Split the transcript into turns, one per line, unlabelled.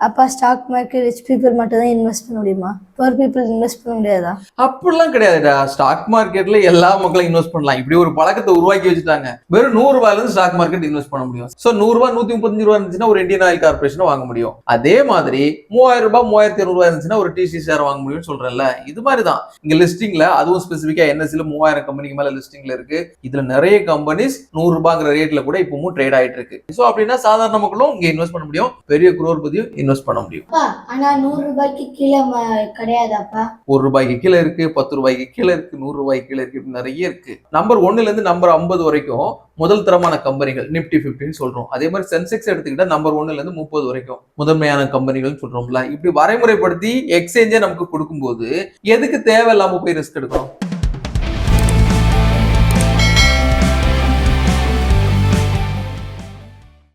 அப்பா stock market rich people மட்டும் தான் இன்வெஸ்ட் பண்ண முடியுமா? புவர் பீப்புள் இன்வெஸ்ட் பண்ண முடியாதா?
அப்படிலாம் கிடையாதுடா. ஸ்டாக் மார்க்கெட்ல எல்லா மக்களும் இன்வெஸ்ட் பண்ணலாம். இப்படி ஒரு பழக்கத்தை உருவாக்கி வச்சுட்டாங்க. வெறும் ₹100 ஸ்டாக் மார்க்கெட் இன்வெஸ்ட் பண்ண முடியும். சோ ₹100 ₹135 இருந்துச்சுன்னா ஒரு இந்தியன் ஆயில் கார்பரேஷன் வாங்க முடியும். அதே மாதிரி ₹3000 ₹3200 இருந்துச்சுன்னா ஒரு டிசி ஷேர் வாங்க முடியும்னு சொல்றேன்ல. இது மாதிரி தான் இங்க லிஸ்டிங்ல அதுவும் ஸ்பெசிபிக்கா என்எஸ்சில 3000 கம்பெனிக்கு மேல லிஸ்டிங்ல இருக்கு. இதுல நிறைய கம்பெனிஸ் ₹100 ரேட்ல கூட இப்பவும் ட்ரேட் ஆயிட்டு இருக்கு. சோ அப்படின்னா சாதாரண மக்களும் இங்க இன்வெஸ்ட் பண்ண முடியும். பெரிய குரோர்பதியும் இன்வெஸ்ட் பண்ண முடியும்.
ஆனா ₹100 கீழே கிடையாதாப்பா?
₹1 கீழே இருக்கு, ₹10 கீழே இருக்கு, ₹100 கீழே இருக்கு, நிறைய இருக்கு. நம்பர் 1ல இருந்து நம்பர் 50 வரைக்கும் முதல் தரமான கம்பெனிகள் நிப்டி 50 சொல்றோம். அதே மாதிரி சென்செக்ஸ் எடுத்துக்கிட்டா நம்பர் 1ல இருந்து 30 வரைக்கும் முதன்மையான கம்பெனிகள் சொல்றோம்ல. இப்படி வரைமுறைப்படுத்தி எக்ஸ்சேஞ்சே நமக்கு கொடுக்கும்போது எதுக்கு தேவையில்லாம போய் ரிஸ்க் எடுக்கணும்?